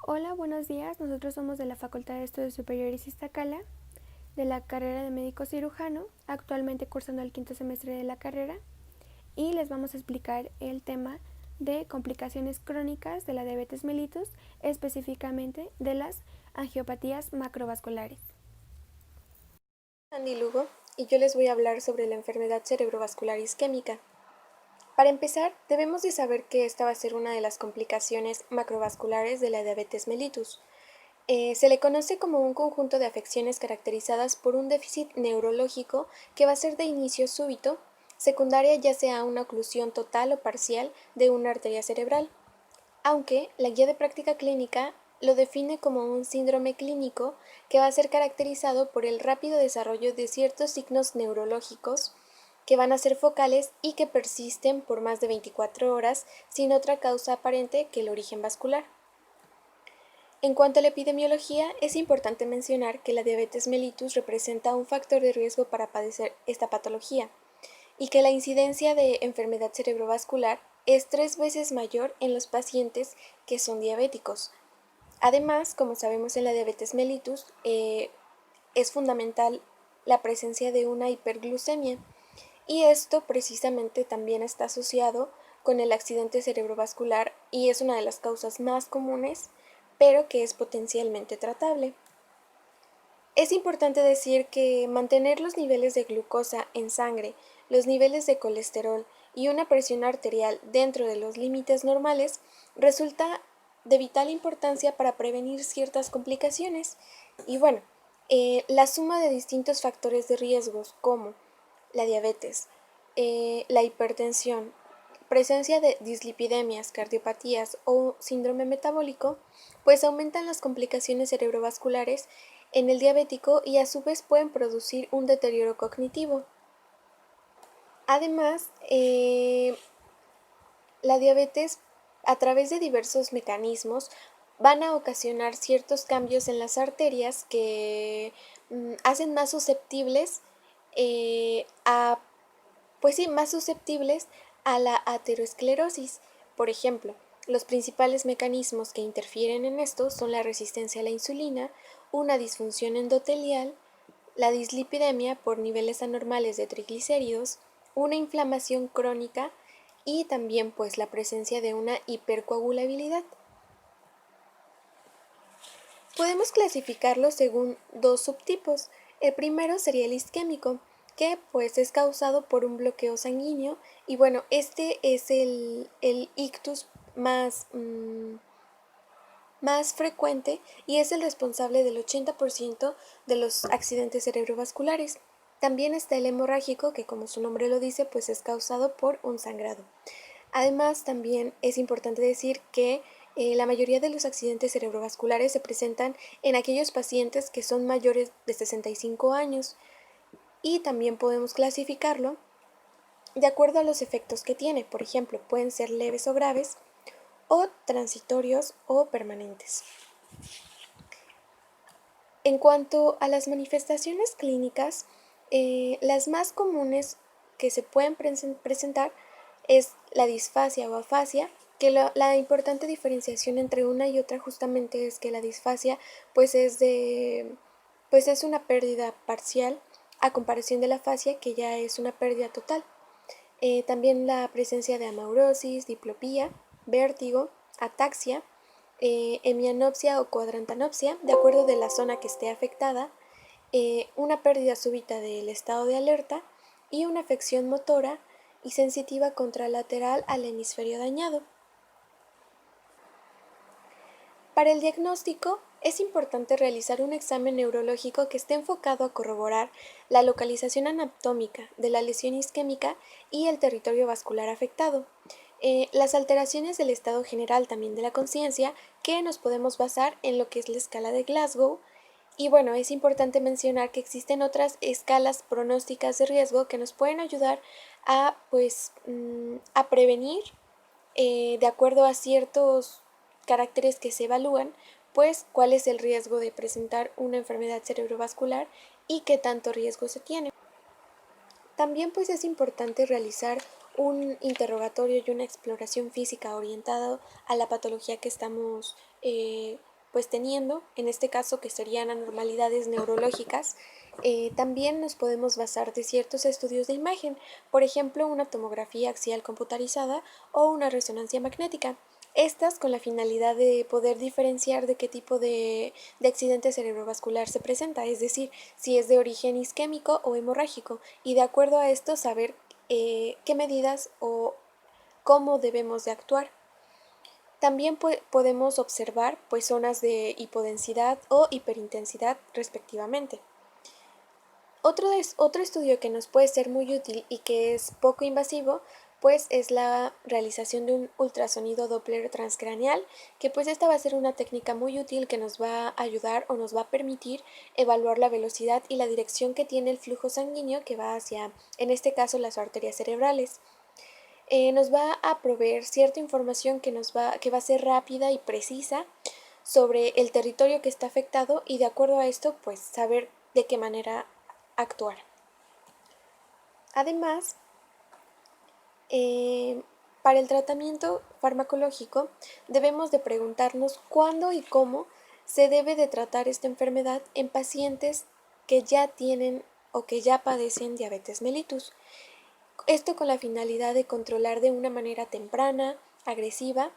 Hola, buenos días. Nosotros somos de la Facultad de Estudios Superiores Iztacala, de la carrera de médico cirujano, actualmente cursando el quinto semestre de la carrera, y les vamos a explicar el tema de complicaciones crónicas de la diabetes mellitus, específicamente de las angiopatías macrovasculares. Andy Lugo y yo les voy a hablar sobre la enfermedad cerebrovascular isquémica. Para empezar, debemos de saber que esta va a ser una de las complicaciones macrovasculares de la diabetes mellitus. Se le conoce como un conjunto de afecciones caracterizadas por un déficit neurológico que va a ser de inicio súbito, secundaria ya sea una oclusión total o parcial de una arteria cerebral, aunque la guía de práctica clínica lo define como un síndrome clínico que va a ser caracterizado por el rápido desarrollo de ciertos signos neurológicos que van a ser focales y que persisten por más de 24 horas sin otra causa aparente que el origen vascular. En cuanto a la epidemiología, es importante mencionar que la diabetes mellitus representa un factor de riesgo para padecer esta patología y que la incidencia de enfermedad cerebrovascular es 3 veces mayor en los pacientes que son diabéticos. Además, como sabemos en la diabetes mellitus, es fundamental la presencia de una hiperglucemia y esto precisamente también está asociado con el accidente cerebrovascular y es una de las causas más comunes, pero que es potencialmente tratable. Es importante decir que mantener los niveles de glucosa en sangre, los niveles de colesterol y una presión arterial dentro de los límites normales resulta de vital importancia para prevenir ciertas complicaciones. Y bueno, la suma de distintos factores de riesgos como la diabetes, la hipertensión, presencia de dislipidemias, cardiopatías o síndrome metabólico, pues aumentan las complicaciones cerebrovasculares en el diabético y a su vez pueden producir un deterioro cognitivo. Además, la diabetes a través de diversos mecanismos van a ocasionar ciertos cambios en las arterias que hacen más susceptibles a pues sí, más susceptibles a la aterosclerosis. Por ejemplo, los principales mecanismos que interfieren en esto son la resistencia a la insulina, una disfunción endotelial, la dislipidemia por niveles anormales de triglicéridos, una inflamación crónica y también pues la presencia de una hipercoagulabilidad. Podemos clasificarlo según dos subtipos. El primero sería el isquémico, que pues es causado por un bloqueo sanguíneo y bueno, este es el ictus más frecuente y es el responsable del 80% de los accidentes cerebrovasculares. También está el hemorrágico, que como su nombre lo dice, pues es causado por un sangrado. Además, también es importante decir que la mayoría de los accidentes cerebrovasculares se presentan en aquellos pacientes que son mayores de 65 años y también podemos clasificarlo de acuerdo a los efectos que tiene. Por ejemplo, pueden ser leves o graves o transitorios o permanentes. En cuanto a las manifestaciones clínicas, las más comunes que se pueden presentar es la disfasia o afasia, que la importante diferenciación entre una y otra justamente es que la disfasia pues es una pérdida parcial a comparación de la afasia que ya es una pérdida total. También la presencia de amaurosis, diplopía, vértigo, ataxia, hemianopsia o cuadrantanopsia, de acuerdo de la zona que esté afectada, una pérdida súbita del estado de alerta y una afección motora y sensitiva contralateral al hemisferio dañado. Para el diagnóstico, es importante realizar un examen neurológico que esté enfocado a corroborar la localización anatómica de la lesión isquémica y el territorio vascular afectado. Las alteraciones del estado general también de la conciencia, que nos podemos basar en lo que es la escala de Glasgow. Y bueno, es importante mencionar que existen otras escalas pronósticas de riesgo que nos pueden ayudar a, a prevenir de acuerdo a ciertos caracteres que se evalúan, pues cuál es el riesgo de presentar una enfermedad cerebrovascular y qué tanto riesgo se tiene. También pues es importante realizar un interrogatorio y una exploración física orientada a la patología que estamos pues teniendo, en este caso que serían anormalidades neurológicas, también nos podemos basar de ciertos estudios de imagen, por ejemplo, una tomografía axial computarizada o una resonancia magnética. Estas con la finalidad de poder diferenciar de qué tipo de accidente cerebrovascular se presenta, es decir, si es de origen isquémico o hemorrágico, y de acuerdo a esto saber qué medidas o cómo debemos de actuar. También podemos observar pues, zonas de hipodensidad o hiperintensidad respectivamente. Otro estudio que nos puede ser muy útil y que es poco invasivo, pues es la realización de un ultrasonido Doppler transcraneal, que pues esta va a ser una técnica muy útil que nos va a ayudar o nos va a permitir evaluar la velocidad y la dirección que tiene el flujo sanguíneo que va hacia, en este caso, las arterias cerebrales. Nos va a proveer cierta información que va a ser rápida y precisa sobre el territorio que está afectado y de acuerdo a esto, pues saber de qué manera actuar. Además, para el tratamiento farmacológico debemos de preguntarnos cuándo y cómo se debe de tratar esta enfermedad en pacientes que ya tienen o que ya padecen diabetes mellitus. Esto con la finalidad de controlar de una manera temprana, agresiva,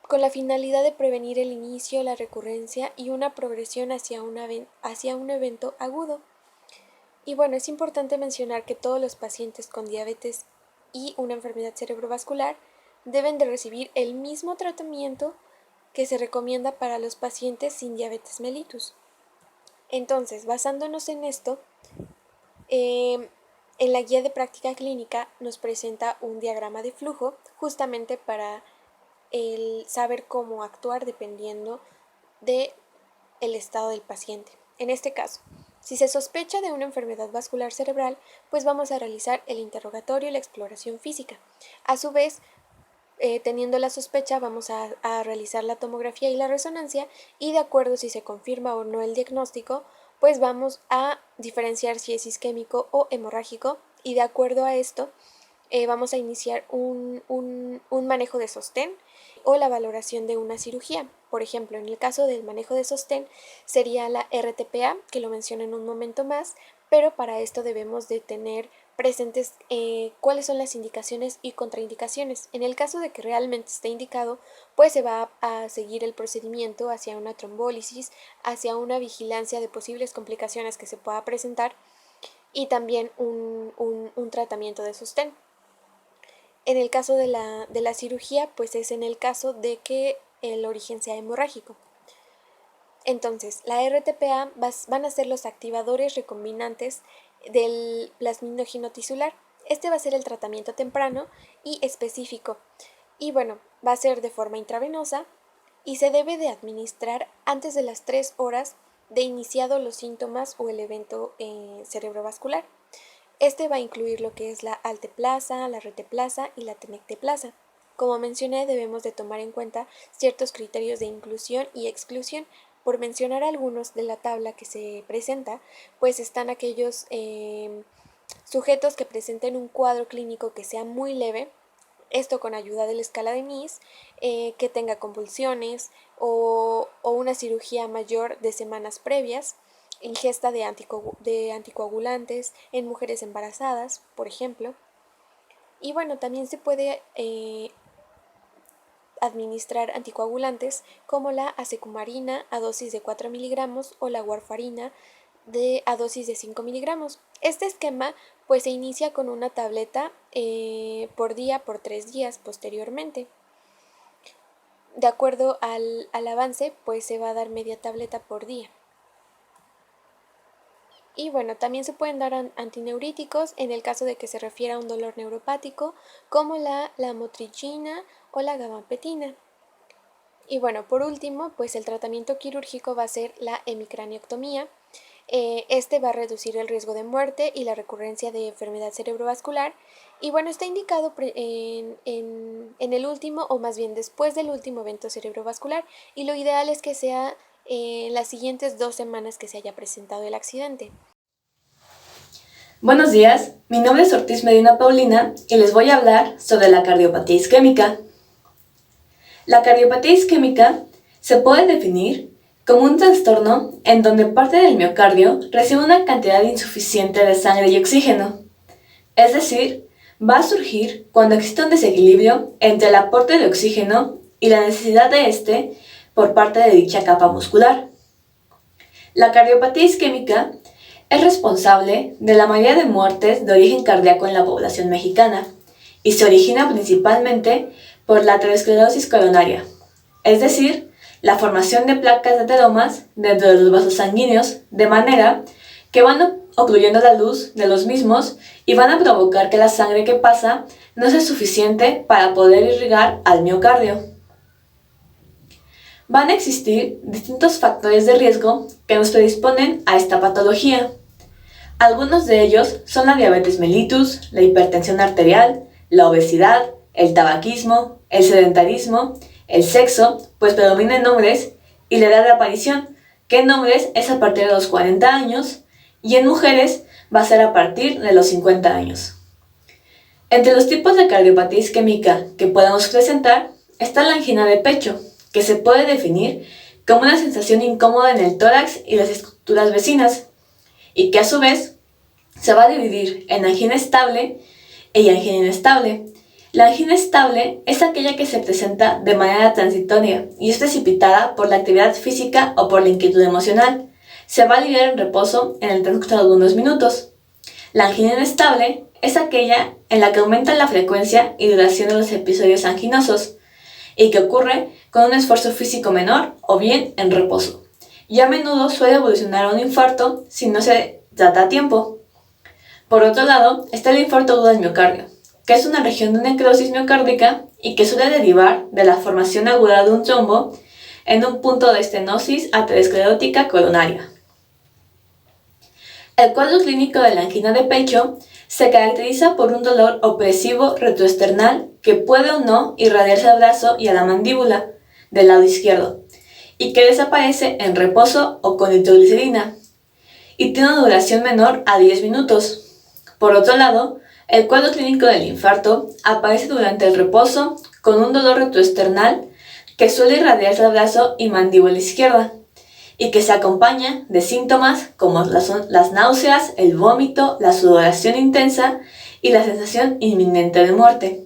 con la finalidad de prevenir el inicio, la recurrencia y una progresión hacia un evento agudo. Y bueno, es importante mencionar que todos los pacientes con diabetes y una enfermedad cerebrovascular deben de recibir el mismo tratamiento que se recomienda para los pacientes sin diabetes mellitus. Entonces, basándonos en esto, en la guía de práctica clínica nos presenta un diagrama de flujo justamente para el saber cómo actuar dependiendo del estado del paciente. En este caso, si se sospecha de una enfermedad vascular cerebral, pues vamos a realizar el interrogatorio y la exploración física. A su vez, teniendo la sospecha, vamos a realizar la tomografía y la resonancia y de acuerdo si se confirma o no el diagnóstico, pues vamos a diferenciar si es isquémico o hemorrágico y de acuerdo a esto vamos a iniciar un manejo de sostén o la valoración de una cirugía. Por ejemplo, en el caso del manejo de sostén sería la RTPA, que lo menciono en un momento más, pero para esto debemos de tener presentes cuáles son las indicaciones y contraindicaciones. En el caso de que realmente esté indicado, pues se va a seguir el procedimiento hacia una trombólisis, hacia una vigilancia de posibles complicaciones que se pueda presentar y también un tratamiento de sostén. En el caso de la cirugía, pues es en el caso de que el origen sea hemorrágico. Entonces, la RTPA van a ser los activadores recombinantes del plasmínogeno tisular. Este va a ser el tratamiento temprano y específico. Y bueno, va a ser de forma intravenosa y se debe de administrar antes de las 3 horas de iniciado los síntomas o el evento cerebrovascular. Este va a incluir lo que es la alteplasa, la reteplasa y la tenecteplasa. Como mencioné, debemos de tomar en cuenta ciertos criterios de inclusión y exclusión. Por mencionar algunos de la tabla que se presenta, pues están aquellos sujetos que presenten un cuadro clínico que sea muy leve, esto con ayuda de la escala de Mies, que tenga convulsiones o una cirugía mayor de semanas previas, ingesta de anticoagulantes en mujeres embarazadas, por ejemplo. Y bueno, también se puede administrar anticoagulantes como la asecumarina a dosis de 4 miligramos o la warfarina a dosis de 5 miligramos. Este esquema pues se inicia con una tableta por día por 3 días posteriormente. De acuerdo al avance pues se va a dar media tableta por día. Y bueno, también se pueden dar antineuríticos en el caso de que se refiera a un dolor neuropático, como la lamotrigina o la gabapentina. Y bueno, por último, pues el tratamiento quirúrgico va a ser la hemicraniectomía. Este va a reducir el riesgo de muerte y la recurrencia de enfermedad cerebrovascular. Y bueno, está indicado en el último, o más bien después del último evento cerebrovascular. Y lo ideal es que sea en las siguientes 2 semanas que se haya presentado el accidente. Buenos días, mi nombre es Ortiz Medina Paulina y les voy a hablar sobre la cardiopatía isquémica. La cardiopatía isquémica se puede definir como un trastorno en donde parte del miocardio recibe una cantidad insuficiente de sangre y oxígeno. Es decir, va a surgir cuando existe un desequilibrio entre el aporte de oxígeno y la necesidad de este por parte de dicha capa muscular. La cardiopatía isquémica es responsable de la mayoría de muertes de origen cardíaco en la población mexicana y se origina principalmente por la aterosclerosis coronaria, es decir, la formación de placas de ateromas dentro de los vasos sanguíneos, de manera que van ocluyendo la luz de los mismos y van a provocar que la sangre que pasa no sea suficiente para poder irrigar al miocardio. Van a existir distintos factores de riesgo que nos predisponen a esta patología. Algunos de ellos son la diabetes mellitus, la hipertensión arterial, la obesidad, el tabaquismo, el sedentarismo, el sexo, pues predomina en hombres, y la edad de aparición, que en hombres es a partir de los 40 años y en mujeres va a ser a partir de los 50 años. Entre los tipos de cardiopatía isquémica que podemos presentar está la angina de pecho, que se puede definir como una sensación incómoda en el tórax y las estructuras vecinas, y que a su vez se va a dividir en angina estable y angina inestable. La angina estable es aquella que se presenta de manera transitoria y es precipitada por la actividad física o por la inquietud emocional. Se va a aliviar en reposo en el transcurso de algunos minutos. La angina inestable es aquella en la que aumenta la frecuencia y duración de los episodios anginosos y que ocurre con un esfuerzo físico menor o bien en reposo, y a menudo suele evolucionar a un infarto si no se trata a tiempo. Por otro lado, está el infarto agudo del miocardio, que es una región de necrosis miocárdica y que suele derivar de la formación aguda de un trombo en un punto de estenosis aterosclerótica coronaria. El cuadro clínico de la angina de pecho se caracteriza por un dolor opresivo retroesternal que puede o no irradiarse al brazo y a la mandíbula del lado izquierdo y que desaparece en reposo o con nitroglicerina y tiene una duración menor a 10 minutos. Por otro lado, el cuadro clínico del infarto aparece durante el reposo con un dolor retroesternal que suele irradiarse al brazo y mandíbula izquierda y que se acompaña de síntomas como las náuseas, el vómito, la sudoración intensa y la sensación inminente de muerte.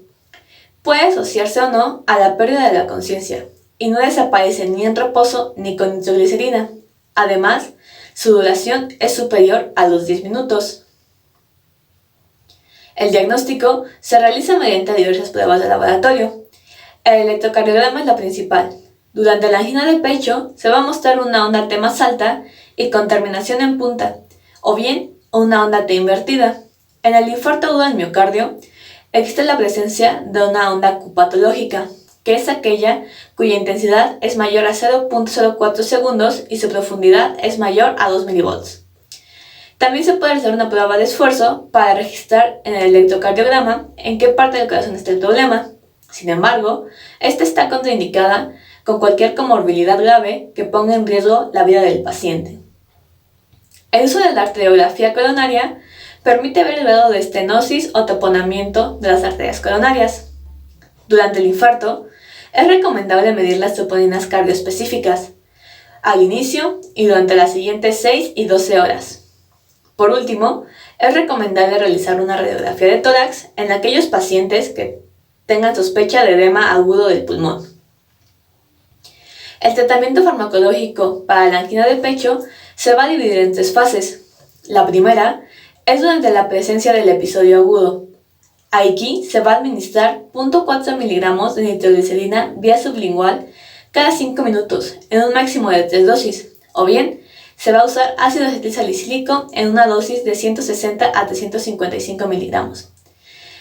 Puede asociarse o no a la pérdida de la conciencia y no desaparece ni en reposo ni con nitroglicerina. Además, su duración es superior a los 10 minutos. El diagnóstico se realiza mediante diversas pruebas de laboratorio. El electrocardiograma es la principal. Durante la angina de pecho se va a mostrar una onda T más alta y con terminación en punta, o bien una onda T invertida. En el infarto agudo del miocardio existe la presencia de una onda Q patológica, que es aquella cuya intensidad es mayor a 0.04 segundos y su profundidad es mayor a 2 milivolts. También se puede realizar una prueba de esfuerzo para registrar en el electrocardiograma en qué parte del corazón está el problema. Sin embargo, esta está contraindicada con cualquier comorbilidad grave que ponga en riesgo la vida del paciente. El uso de la arteriografía coronaria permite ver el grado de estenosis o taponamiento de las arterias coronarias. Durante el infarto, es recomendable medir las troponinas cardioespecíficas al inicio y durante las siguientes 6 y 12 horas. Por último, es recomendable realizar una radiografía de tórax en aquellos pacientes que tengan sospecha de edema agudo del pulmón. El tratamiento farmacológico para la angina de pecho se va a dividir en 3 fases. La primera es durante la presencia del episodio agudo. Aquí se va a administrar 0.4 miligramos de nitroglicerina vía sublingual cada 5 minutos en un máximo de 3 dosis, o bien se va a usar ácido acetilsalicílico en una dosis de 160 a 355 miligramos.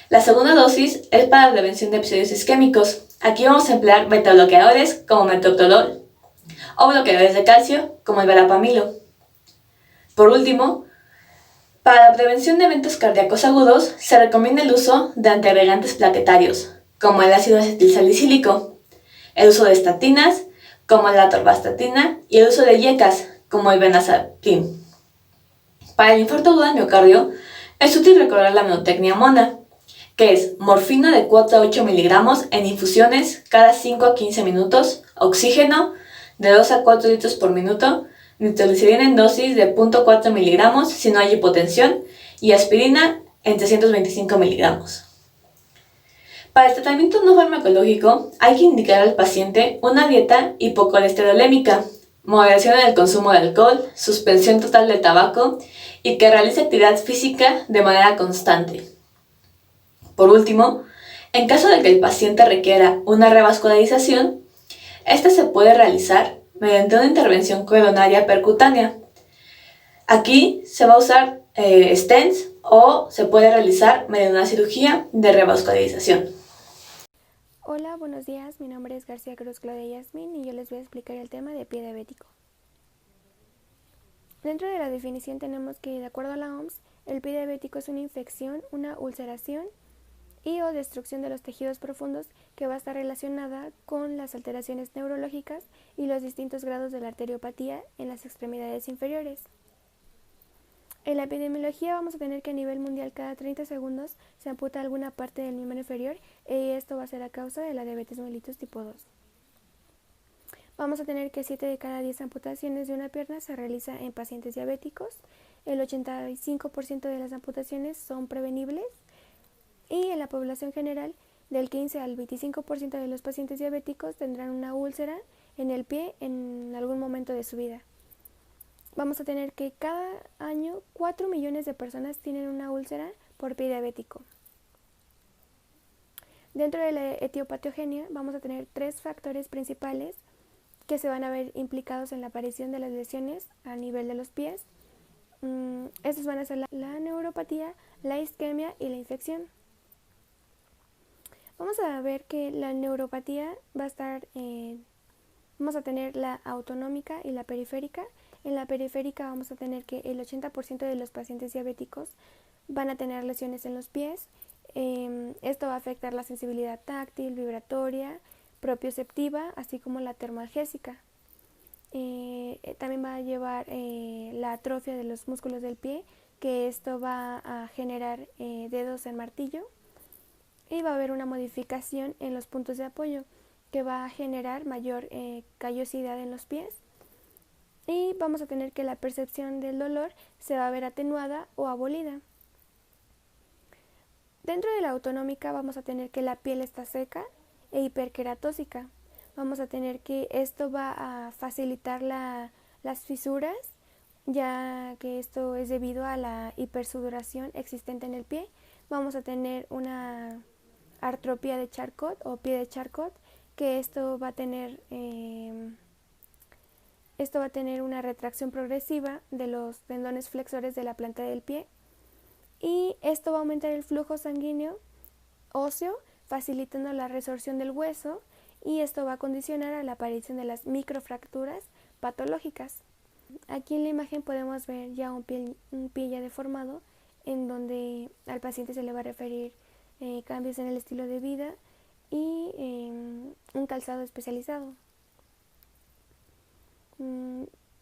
La segunda dosis es para la prevención de episodios isquémicos. Aquí vamos a emplear betabloqueadores como metoprolol o bloqueadores de calcio como el verapamilo. Por último, para la prevención de eventos cardíacos agudos se recomienda el uso de antiagregantes plaquetarios como el ácido acetilsalicílico, el uso de estatinas como la atorvastatina y el uso de IECAS como el venlafaxine. Para el infarto agudo del miocardio es útil recordar la menotecnia mona, que es morfina de 4 a 8 miligramos en infusiones cada 5 a 15 minutos, oxígeno de 2 a 4 litros por minuto, nitroglicerina en dosis de 0.4 miligramos si no hay hipotensión y aspirina en 325 miligramos. Para el tratamiento no farmacológico hay que indicar al paciente una dieta hipocolesterolémica, moderación en el consumo de alcohol, suspensión total de tabaco y que realice actividad física de manera constante. Por último, en caso de que el paciente requiera una revascularización, esta se puede realizar mediante una intervención coronaria percutánea. Aquí se va a usar stents o se puede realizar mediante una cirugía de revascularización. Hola, buenos días. Mi nombre es García Cruz Claudia Yasmín y yo les voy a explicar el tema de pie diabético. Dentro de la definición tenemos que, de acuerdo a la OMS, el pie diabético es una infección, una ulceración y o destrucción de los tejidos profundos que va a estar relacionada con las alteraciones neurológicas y los distintos grados de la arteriopatía en las extremidades inferiores. En la epidemiología vamos a tener que a nivel mundial cada 30 segundos se amputa alguna parte del miembro inferior y esto va a ser a causa de la diabetes mellitus tipo 2. Vamos a tener que 7 de cada 10 amputaciones de una pierna se realiza en pacientes diabéticos, el 85% de las amputaciones son prevenibles y en la población general del 15 al 25% de los pacientes diabéticos tendrán una úlcera en el pie en algún momento de su vida. Vamos a tener que cada año 4 millones de personas tienen una úlcera por pie diabético. Dentro de la etiopatogenia vamos a tener 3 factores principales que se van a ver implicados en la aparición de las lesiones a nivel de los pies. Estos van a ser la neuropatía, la isquemia y la infección. Vamos a ver que la neuropatía va a estar, vamos a tener la autonómica y la periférica. En la periférica vamos a tener que el 80% de los pacientes diabéticos van a tener lesiones en los pies. Esto va a afectar la sensibilidad táctil, vibratoria, propioceptiva, así como la termoalgésica. También va a llevar la atrofia de los músculos del pie, que esto va a generar dedos en martillo. Y va a haber una modificación en los puntos de apoyo, que va a generar mayor callosidad en los pies. Y vamos a tener que la percepción del dolor se va a ver atenuada o abolida. Dentro de la autonómica vamos a tener que la piel está seca e hiperqueratósica. Vamos a tener que esto va a facilitar las fisuras, ya que esto es debido a la hipersudoración existente en el pie. Vamos a tener una artropía de Charcot o pie de Charcot, que esto va a tener una retracción progresiva de los tendones flexores de la planta del pie y esto va a aumentar el flujo sanguíneo óseo, facilitando la resorción del hueso y esto va a condicionar a la aparición de las microfracturas patológicas. Aquí en la imagen podemos ver ya un pie ya deformado, en donde al paciente se le va a referir cambios en el estilo de vida y un calzado especializado.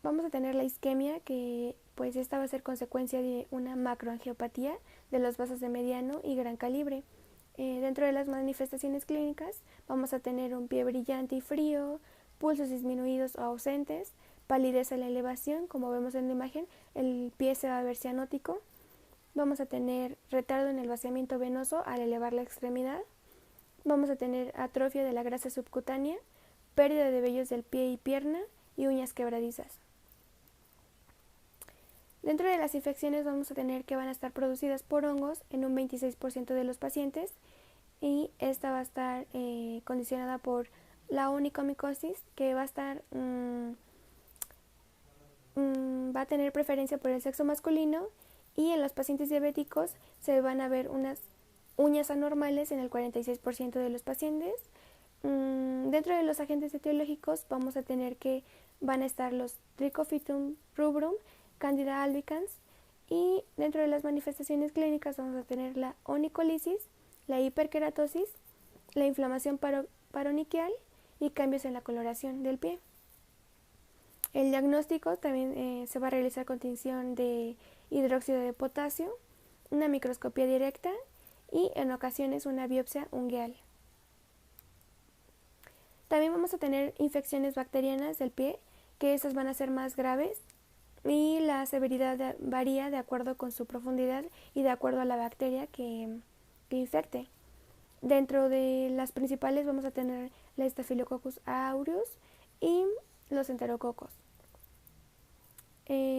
Vamos a tener la isquemia, que pues esta va a ser consecuencia de una macroangiopatía de los vasos de mediano y gran calibre. Dentro de las manifestaciones clínicas vamos a tener un pie brillante y frío, pulsos disminuidos o ausentes, palidez a la elevación, como vemos en la imagen, el pie se va a ver cianótico. Vamos a tener retardo en el vaciamiento venoso al elevar la extremidad. Vamos a tener atrofia de la grasa subcutánea, pérdida de vellos del pie y pierna y uñas quebradizas. Dentro de las infecciones vamos a tener que van a estar producidas por hongos en un 26% de los pacientes y esta va a estar condicionada por la onicomicosis, que va a estar va a tener preferencia por el sexo masculino y en los pacientes diabéticos se van a ver unas uñas anormales en el 46% de los pacientes. Dentro de los agentes etiológicos vamos a tener que van a estar los Trichophytum rubrum, Candida albicans y dentro de las manifestaciones clínicas vamos a tener la onicolisis, la hiperkeratosis, la inflamación paroniquial y cambios en la coloración del pie. El diagnóstico también se va a realizar con tinción de hidróxido de potasio, una microscopía directa y en ocasiones una biopsia ungueal. También vamos a tener infecciones bacterianas del pie, que estas van a ser más graves y la severidad varía de acuerdo con su profundidad y de acuerdo a la bacteria que infecte. Dentro de las principales vamos a tener la Staphylococcus aureus y los enterococos.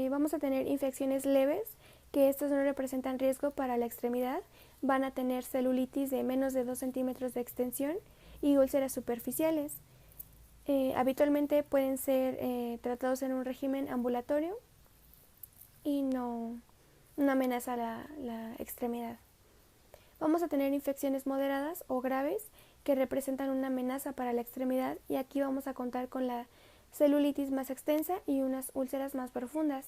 Vamos a tener infecciones leves, que estas no representan riesgo para la extremidad. Van a tener celulitis de menos de 2 centímetros de extensión y úlceras superficiales. Habitualmente pueden ser tratados en un régimen ambulatorio y no amenaza la extremidad. Vamos a tener infecciones moderadas o graves que representan una amenaza para la extremidad, y aquí vamos a contar con la celulitis más extensa y unas úlceras más profundas.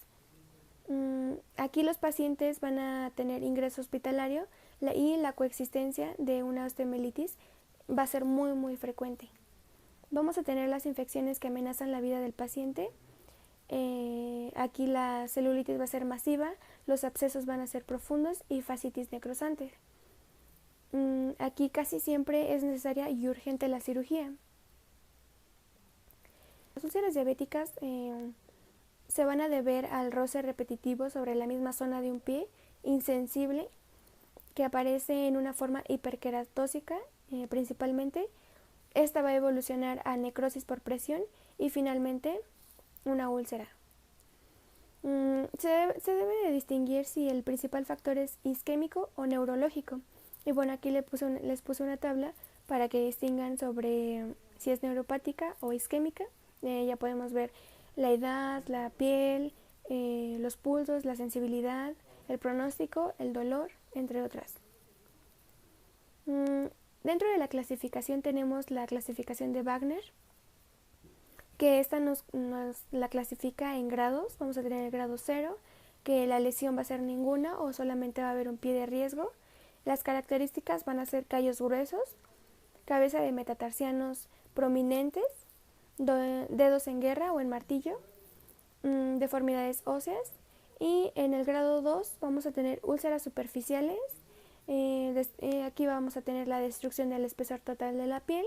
Aquí los pacientes van a tener ingreso hospitalario y la coexistencia de una osteomielitis va a ser muy frecuente. Vamos a tener las infecciones que amenazan la vida del paciente. Aquí la celulitis va a ser masiva, los abscesos van a ser profundos y fascitis necrosante. Aquí casi siempre es necesaria y urgente la cirugía. Las úlceras diabéticas se van a deber al roce repetitivo sobre la misma zona de un pie insensible que aparece en una forma hiperqueratósica principalmente. Esta va a evolucionar a necrosis por presión y finalmente una úlcera. Se debe de distinguir si el principal factor es isquémico o neurológico. Y bueno, aquí les puse una tabla para que distingan sobre si es neuropática o isquémica. Ya podemos ver la edad, la piel, los pulsos, la sensibilidad, el pronóstico, el dolor, entre otras. Dentro de la clasificación tenemos la clasificación de Wagner, que esta nos la clasifica en grados. Vamos a tener el grado 0, que la lesión va a ser ninguna o solamente va a haber un pie de riesgo. Las características van a ser callos gruesos, cabeza de metatarsianos prominentes, dedos en guerra o en martillo, deformidades óseas, y en el grado 2 vamos a tener úlceras superficiales. Aquí vamos a tener la destrucción del espesor total de la piel.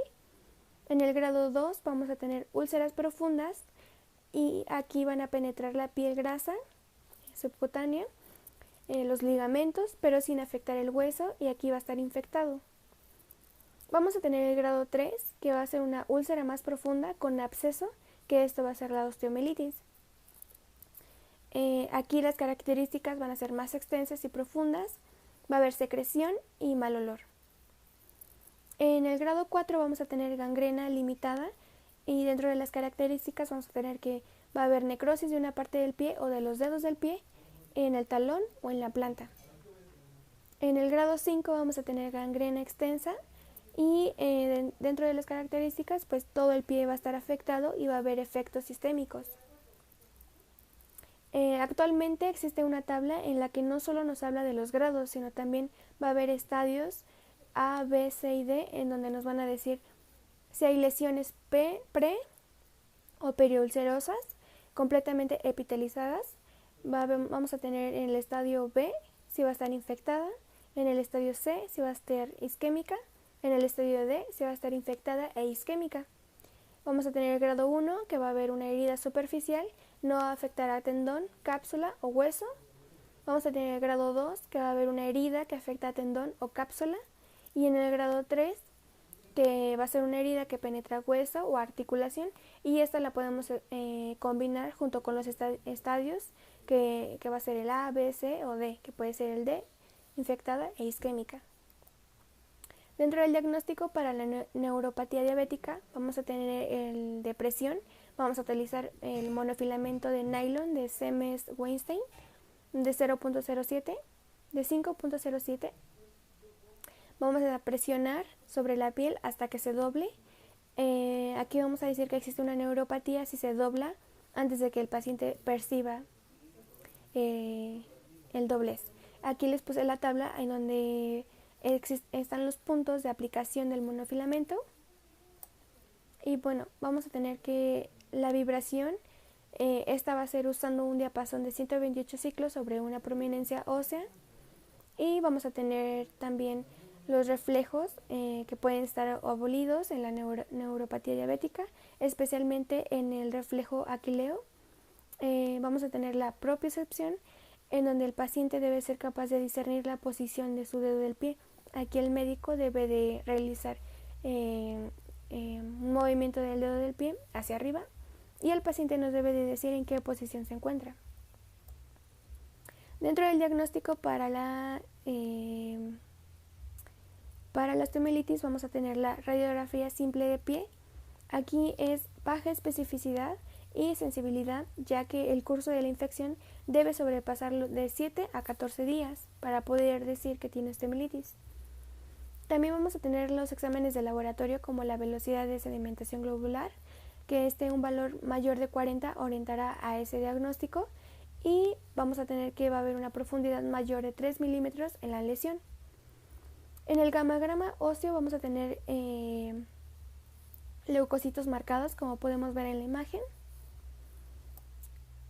En el grado 2 vamos a tener úlceras profundas y aquí van a penetrar la piel grasa subcutánea, los ligamentos, pero sin afectar el hueso, y aquí va a estar infectado. Vamos a tener el grado 3, que va a ser una úlcera más profunda con absceso, que esto va a ser la osteomielitis. Aquí las características van a ser más extensas y profundas, va a haber secreción y mal olor. En el grado 4 vamos a tener gangrena limitada, y dentro de las características vamos a tener que va a haber necrosis de una parte del pie o de los dedos del pie, en el talón o en la planta. En el grado 5 vamos a tener gangrena extensa y dentro de las características pues todo el pie va a estar afectado y va a haber efectos sistémicos. Actualmente existe una tabla en la que no solo nos habla de los grados, sino también va a haber estadios A, B, C y D, en donde nos van a decir si hay lesiones pre o periulcerosas completamente epitelizadas. Vamos a tener en el estadio B si va a estar infectada, en el estadio C si va a estar isquémica, en el estadio D si va a estar infectada e isquémica. Vamos a tener el grado 1, que va a haber una herida superficial, no va a afectar a tendón, cápsula o hueso. Vamos a tener el grado 2, que va a haber una herida que afecta a tendón o cápsula, y en el grado 3, que va a ser una herida que penetra hueso o articulación, y esta la podemos combinar junto con los estadios que va a ser el A, B, C o D, que puede ser el D, infectada e isquémica. Dentro del diagnóstico para la neuropatía diabética vamos a tener el de presión. Vamos a utilizar el monofilamento de nylon de Siemens-Weinstein de 0.07, de 5.07. Vamos a presionar sobre la piel hasta que se doble. Aquí vamos a decir que existe una neuropatía si se dobla antes de que el paciente perciba el doblez. Aquí les puse la tabla en donde están los puntos de aplicación del monofilamento. Y bueno, vamos a tener que la vibración, esta va a ser usando un diapasón de 128 ciclos sobre una prominencia ósea. Y vamos a tener también los reflejos que pueden estar abolidos en la neuropatía diabética, especialmente en el reflejo aquileo. Vamos a tener la propiocepción, en donde el paciente debe ser capaz de discernir la posición de su dedo del pie. Aquí el médico debe de realizar un movimiento del dedo del pie hacia arriba y el paciente nos debe de decir en qué posición se encuentra. Dentro del diagnóstico para la osteomielitis vamos a tener la radiografía simple de pie. Aquí es baja especificidad y sensibilidad, ya que el curso de la infección debe sobrepasar de 7 a 14 días para poder decir que tiene osteomielitis. También vamos a tener los exámenes de laboratorio como la velocidad de sedimentación globular, que un valor mayor de 40 orientará a ese diagnóstico, y vamos a tener que va a haber una profundidad mayor de 3 milímetros en la lesión. En el gammagrama óseo vamos a tener leucocitos marcados, como podemos ver en la imagen.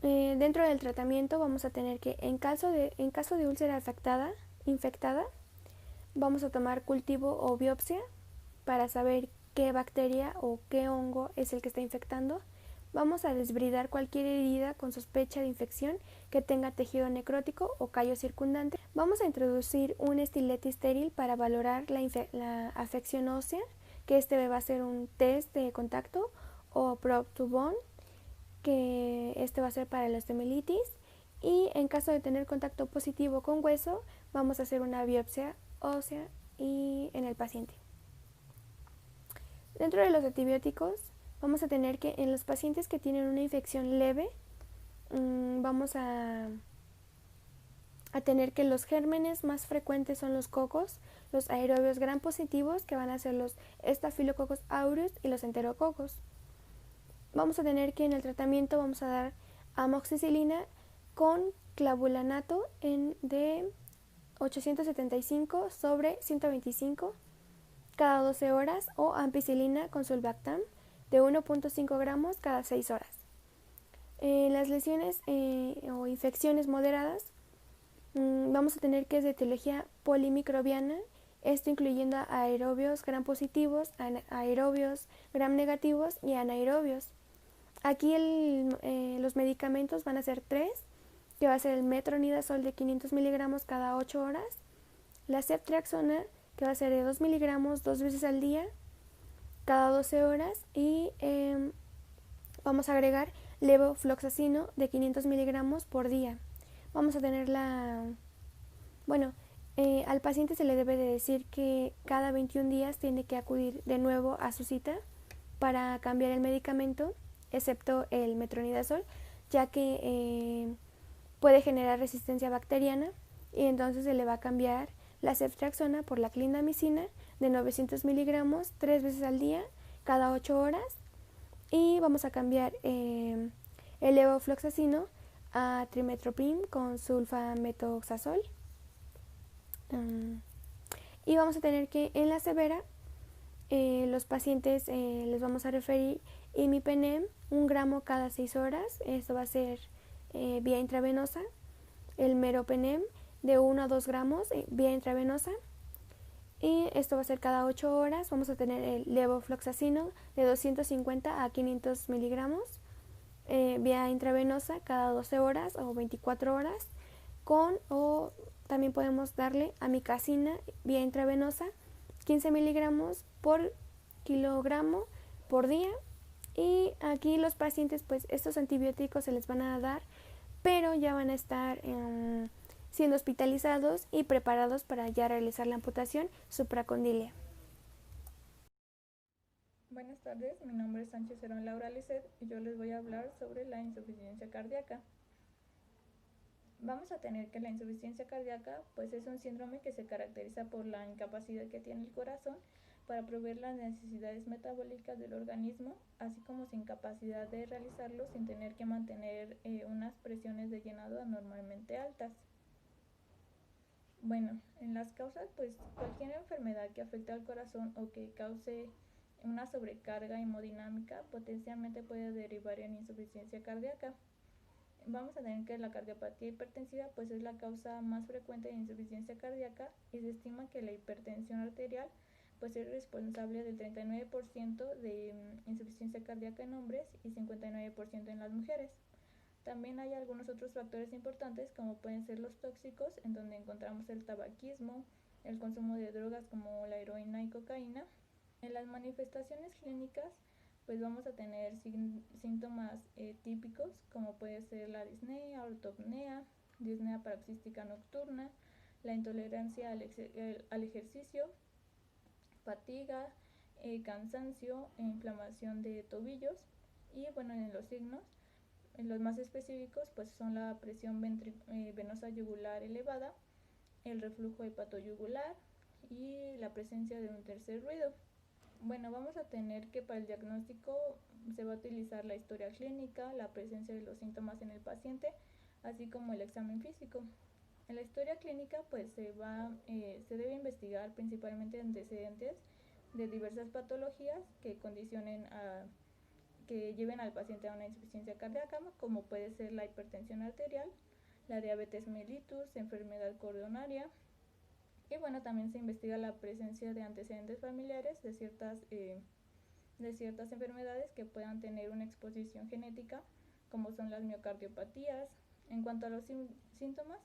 Dentro del tratamiento vamos a tener que en caso de úlcera infectada, vamos a tomar cultivo o biopsia para saber qué bacteria o qué hongo es el que está infectando. Vamos a desbridar cualquier herida con sospecha de infección que tenga tejido necrótico o callo circundante. Vamos a introducir un estilete estéril para valorar la afección ósea, que va a ser un test de contacto o probe to bone, que va a ser para la osteomielitis, y en caso de tener contacto positivo con hueso, vamos a hacer una biopsia ósea en el paciente. Dentro de los antibióticos, vamos a tener que en los pacientes que tienen una infección leve, vamos a tener que los gérmenes más frecuentes son los cocos, los aerobios gram positivos, que van a ser los Staphylococcus aureus, y los enterococos. Vamos a tener que en el tratamiento vamos a dar amoxicilina con clavulanato de 875 sobre 125 cada 12 horas, o ampicilina con sulbactam de 1.5 gramos cada 6 horas. En las lesiones o infecciones moderadas, vamos a tener que es de etiología polimicrobiana, esto incluyendo aerobios gram positivos, aerobios gram negativos y anaerobios. Aquí los medicamentos van a ser 3, que va a ser el metronidazol de 500 miligramos cada 8 horas, la ceftriaxona, que va a ser de 2 miligramos 2 veces al día, cada 12 horas, y vamos a agregar levofloxacino de 500 miligramos por día. Vamos a tener al paciente se le debe de decir que cada 21 días tiene que acudir de nuevo a su cita para cambiar el medicamento, excepto el metronidazol, ya que puede generar resistencia bacteriana, y entonces se le va a cambiar la ceftriaxona por la clindamicina de 900 miligramos 3 veces al día, cada 8 horas, y vamos a cambiar el levofloxacino a trimestoprim con sulfametoxazol. Y vamos a tener que en la severa los pacientes les vamos a referir imipenem 1 gramo cada 6 horas, esto va a ser vía intravenosa, el meropenem de 1 a 2 gramos vía intravenosa, y esto va a ser cada 8 horas. Vamos a tener el levofloxacino de 250 a 500 miligramos vía intravenosa cada 12 horas o 24 horas, o también podemos darle amicacina vía intravenosa 15 miligramos por kilogramo por día. Y aquí los pacientes, pues estos antibióticos se les van a dar, pero ya van a estar siendo hospitalizados y preparados para ya realizar la amputación supracondílea. Buenas tardes, mi nombre es Sánchez Herón Laura Lisset y yo les voy a hablar sobre la insuficiencia cardíaca. Vamos a tener que la insuficiencia cardíaca pues es un síndrome que se caracteriza por la incapacidad que tiene el corazón para proveer las necesidades metabólicas del organismo, así como su incapacidad de realizarlo sin tener que mantener unas presiones de llenado anormalmente altas. Bueno, en las causas, pues cualquier enfermedad que afecte al corazón o que cause una sobrecarga hemodinámica potencialmente puede derivar en insuficiencia cardíaca. vamos a tener que la cardiopatía hipertensiva pues es la causa más frecuente de insuficiencia cardíaca y se estima que la hipertensión arterial pues es responsable del 39% de insuficiencia cardíaca en hombres y 59% en las mujeres. También hay algunos otros factores importantes como pueden ser los tóxicos, en donde encontramos el tabaquismo, el consumo de drogas como la heroína y cocaína. En las manifestaciones clínicas pues vamos a tener síntomas típicos como puede ser la disnea, ortopnea, disnea paroxística nocturna, la intolerancia al ejercicio, fatiga, cansancio e inflamación de tobillos. Y bueno, en los signos, los más específicos pues son la presión venosa yugular elevada, el reflujo hepatoyugular y la presencia de un tercer ruido. Bueno, vamos a tener que para el diagnóstico se va a utilizar la historia clínica, la presencia de los síntomas en el paciente, así como el examen físico. En la historia clínica pues se debe investigar principalmente antecedentes de diversas patologías que que lleven al paciente a una insuficiencia cardíaca, como puede ser la hipertensión arterial, la diabetes mellitus, enfermedad coronaria. Y bueno, también se investiga la presencia de antecedentes familiares de ciertas enfermedades que puedan tener una exposición genética, como son las miocardiopatías. En cuanto a los síntomas,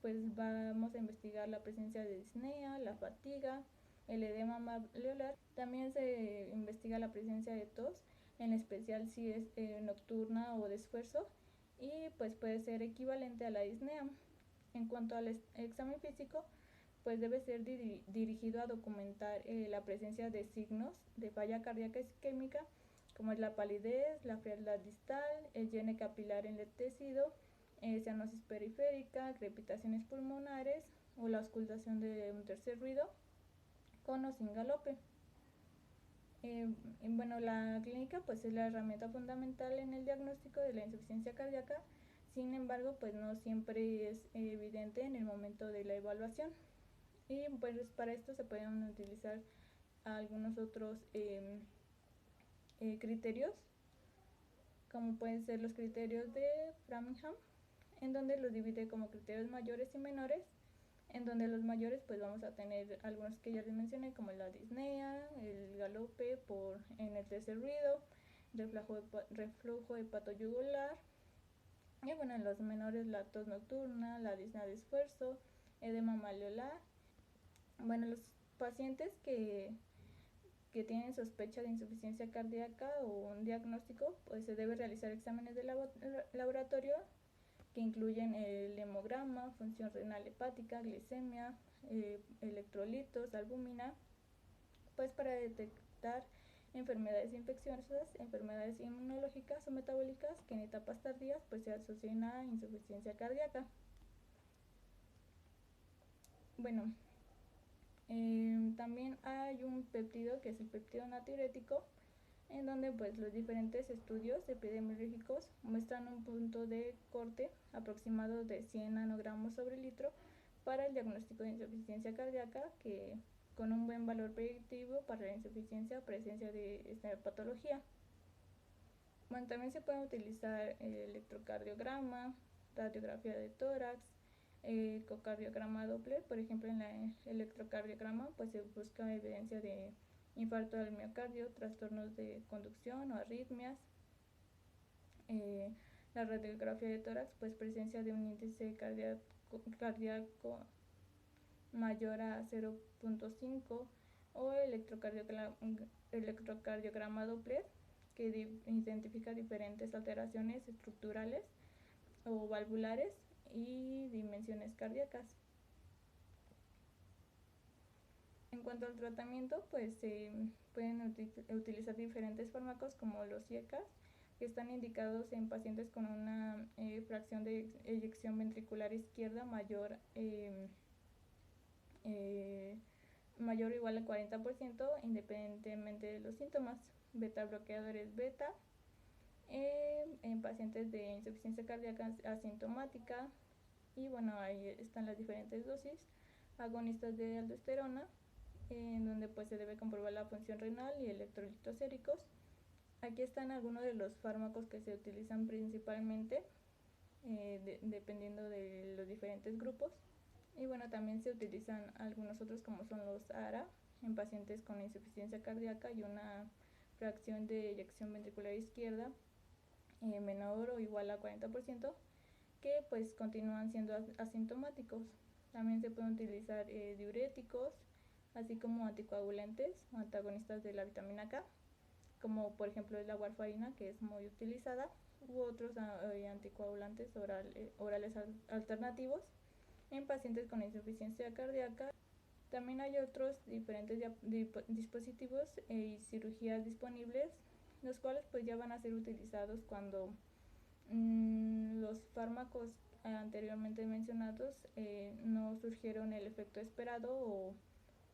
pues vamos a investigar la presencia de disnea, la fatiga, el edema malleolar. También se investiga la presencia de tos, en especial si es nocturna o de esfuerzo, y pues puede ser equivalente a la disnea. En cuanto al examen físico, pues debe ser dirigido a documentar la presencia de signos de falla cardíaca isquémica, como es la palidez, la frialdad distal, el llene capilar en el tejido, cianosis periférica, crepitaciones pulmonares o la auscultación de un tercer ruido, con o sin galope. Bueno, la clínica pues es la herramienta fundamental en el diagnóstico de la insuficiencia cardíaca, sin embargo pues no siempre es evidente en el momento de la evaluación. Y pues para esto se pueden utilizar algunos otros criterios, como pueden ser los criterios de Framingham, en donde los divide como criterios mayores y menores, en donde los mayores pues vamos a tener algunos que ya les mencioné, como la disnea, el galope en el tercer ruido, reflujo hepatoyugular, y bueno, en los menores la tos nocturna, la disnea de esfuerzo, edema malleolar. Bueno, los pacientes que tienen sospecha de insuficiencia cardíaca o un diagnóstico, pues se debe realizar exámenes de laboratorio que incluyen el hemograma, función renal hepática, glicemia, electrolitos, albúmina, pues para detectar enfermedades infecciosas, enfermedades inmunológicas o metabólicas que en etapas tardías pues se asocian a insuficiencia cardíaca. Bueno, también hay un péptido que es el péptido natriurético, en donde pues los diferentes estudios epidemiológicos muestran un punto de corte aproximado de 100 nanogramos sobre litro para el diagnóstico de insuficiencia cardíaca, que con un buen valor predictivo para la insuficiencia o presencia de esta patología. Bueno, también se puede utilizar el electrocardiograma, radiografía de tórax, ecocardiograma Doppler. Por ejemplo, en el electrocardiograma pues se busca evidencia de infarto del miocardio, trastornos de conducción o arritmias. La radiografía de tórax, pues presencia de un índice cardíaco mayor a 0.5, o electrocardiograma Doppler, que identifica diferentes alteraciones estructurales o valvulares y dimensiones cardíacas. En cuanto al tratamiento, pues se pueden utilizar diferentes fármacos como los IECAS, que están indicados en pacientes con una fracción de eyección ventricular izquierda mayor o igual al 40%, independientemente de los síntomas. Beta bloqueadores beta en pacientes de insuficiencia cardíaca asintomática, y bueno, ahí están las diferentes dosis. Agonistas de aldosterona, en donde pues se debe comprobar la función renal y electrolitos séricos. Aquí están algunos de los fármacos que se utilizan principalmente. dependiendo de los diferentes grupos. Y bueno, también se utilizan algunos otros como son los ARA en pacientes con insuficiencia cardíaca y una fracción de eyección ventricular izquierda menor o igual a 40%, que pues continúan siendo asintomáticos. También se pueden utilizar diuréticos, así como anticoagulantes o antagonistas de la vitamina K, como por ejemplo la warfarina, que es muy utilizada, u otros anticoagulantes orales alternativos en pacientes con insuficiencia cardíaca. También hay otros diferentes dispositivos y cirugías disponibles, los cuales pues ya van a ser utilizados cuando los fármacos anteriormente mencionados no surgieron el efecto esperado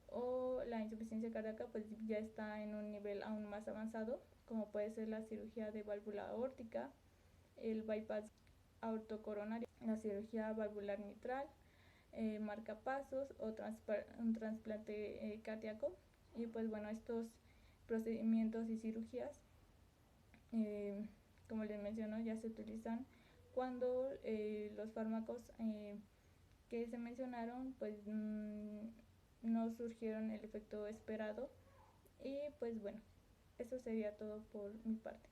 o la insuficiencia cardíaca pues ya está en un nivel aún más avanzado, como puede ser la cirugía de válvula aórtica, el bypass aortocoronario, la cirugía valvular mitral, marcapasos o un trasplante cardíaco. Y pues bueno, estos procedimientos y cirugías, como les menciono, ya se utilizan cuando los fármacos que se mencionaron pues no surgieron el efecto esperado. Y pues bueno, eso sería todo por mi parte.